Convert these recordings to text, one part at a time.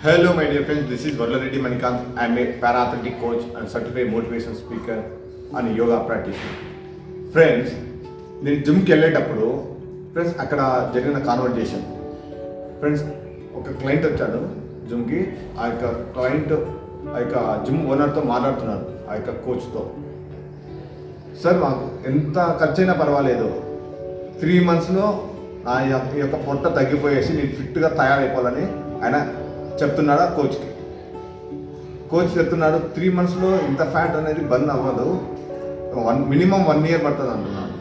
Hello, my dear friends. This is Varlareddy Manikant. I am a para-athletic coach and certified motivation speaker and yoga practitioner. Friends, నేను జిమ్కి వెళ్ళేటప్పుడు friends అక్కడ జరిగిన conversation. Friends, ఒక client వచ్చాడు జిమ్కి. ఆ యొక్క క్లయింట్ ఆ యొక్క జిమ్ ఓనర్తో మాట్లాడుతున్నాడు, ఆ యొక్క కోచ్తో. సార్, మాకు ఎంత ఖర్చైనా పర్వాలేదు, 3 monthsలో నా యొక్క పొట్ట తగ్గిపోయేసి నేను ఫిట్గా తయారైపోవాలని ఆయన చెప్తున్నాడు. ఆ కోచ్ చెప్తున్నాడు 3 monthsలో ఇంత ఫ్యాట్ అనేది బంద్ అవ్వదు, మినిమం 1 year పడుతుంది అంటున్నాడు.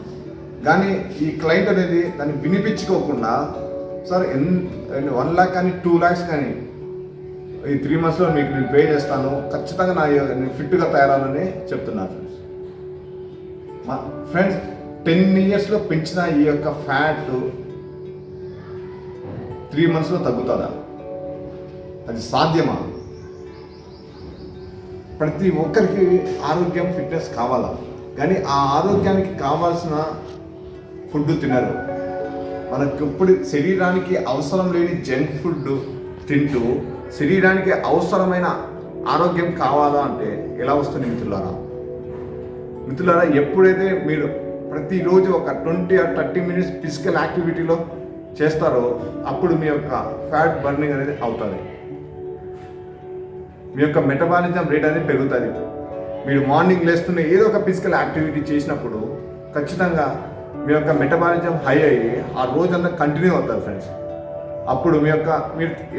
కానీ ఈ క్లయింట్ అనేది దాన్ని వినిపించుకోకుండా, సార్ 1 lakh కానీ 2 lakhs కానీ ఈ 3 monthsలో మీకు నేను పే చేస్తాను, ఖచ్చితంగా నేను ఫిట్గా తయారాలని చెప్తున్నారు. మా ఫ్రెండ్స్, 10 yearsలో పెంచిన ఈ యొక్క ఫ్యాట్ 3 monthsలో తగ్గుతుందా? అది సాధ్యమా? ప్రతి ఒక్కరికి ఆరోగ్యం, ఫిట్నెస్ కావాలా, కానీ ఆ ఆరోగ్యానికి కావాల్సిన ఫుడ్ తినరు. మనకు ఇప్పుడు శరీరానికి అవసరం లేని జంక్ ఫుడ్ తింటూ శరీరానికి అవసరమైన ఆరోగ్యం కావాలా అంటే ఎలా వస్తుంది మిత్రులారా? ఎప్పుడైతే మీరు ప్రతిరోజు ఒక 20 or 30 minutes ఫిజికల్ యాక్టివిటీలో చేస్తారో అప్పుడు మీ యొక్క ఫ్యాట్ బర్నింగ్ అనేది అవుతుంది. మీ యొక్క మెటబాలిజం రేట్ అనేది పెరుగుతుంది. మీరు మార్నింగ్ లేస్తున్న ఏదో ఒక ఫిజికల్ యాక్టివిటీ చేసినప్పుడు ఖచ్చితంగా మీ యొక్క మెటబాలిజం హై అయ్యి ఆ రోజంతా కంటిన్యూ అవుతుంది ఫ్రెండ్స్. అప్పుడు మీరు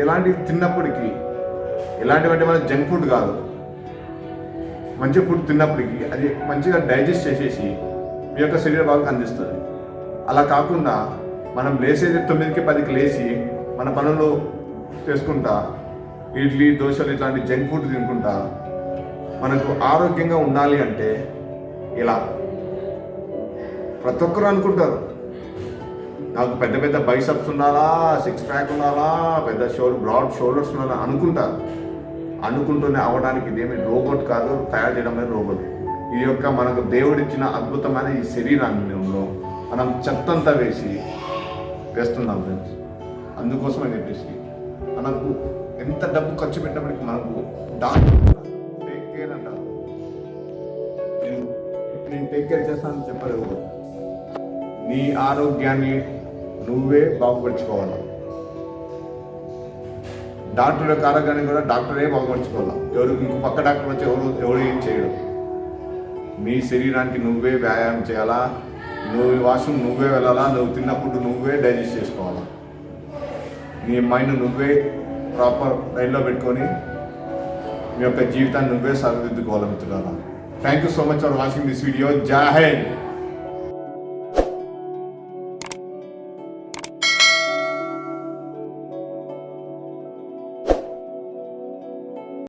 ఎలాంటివి తిన్నప్పటికీ, ఎలాంటివంటే మన జంక్ ఫుడ్ కాదు, మంచి ఫుడ్ తిన్నప్పటికీ అది మంచిగా డైజెస్ట్ చేసేసి మీ యొక్క శరీర భాగానికి అందిస్తుంది. అలా కాకుండా మనం లేసేది 9కి 10కి లేచి మన పనులు చేసుకుంటా ఇడ్లీ, దోశలు ఇట్లాంటి జంక్ ఫుడ్ తినుకుంటా మనకు ఆరోగ్యంగా ఉండాలి అంటే ఇలా ప్రతి ఒక్కరు అనుకుంటారు, నాకు పెద్ద పెద్ద బైసప్స్ ఉండాలా, 6 pack ఉండాలా, పెద్ద బ్రాడ్ షోల్డర్స్ ఉండాలా అనుకుంటూనే అవ్వడానికి ఇదేమి రోబోట్ కాదు, తయారు చేయడం అనేది రోబోట్. ఈ యొక్క మనకు దేవుడిచ్చిన అద్భుతమైన ఈ శరీరాన్ని మనం చెత్తంతా వేస్తున్నాం ఫ్రెండ్స్. అందుకోసం అని చెప్పేసి మనకు ఎంత డబ్బు ఖర్చు పెట్టినప్పటికీ మనకు డాక్టర్ టేక్ కేర్ అంటారు. నేను టేక్ కేర్ చేస్తానని చెప్పలేదు. నీ ఆరోగ్యాన్ని నువ్వే బాగుపరుచుకోవాలి. డాక్టర్ యొక్క ఆరోగ్యాన్ని కూడా డాక్టరే బాగుపరుచుకోవాలి. ఇంకో పక్క డాక్టర్ వచ్చి ఎవరు ఏం చేయడు. నీ శరీరానికి నువ్వే వ్యాయామం చేయాలా, నువ్వు వాష్రూమ్ నువ్వే వెళ్ళాలా, నువ్వు తిన్న ఫుడ్ నువ్వే డైజెస్ట్ చేసుకోవాలా, నీ మైండ్ నువ్వే ప్రాపర్ లైన్లో పెట్టుకొని మీ యొక్క జీవితాన్ని నువ్వే సరిదిద్దుకోవాలి మిత్రులారా. Thank you so much for watching this video. జై హింద్.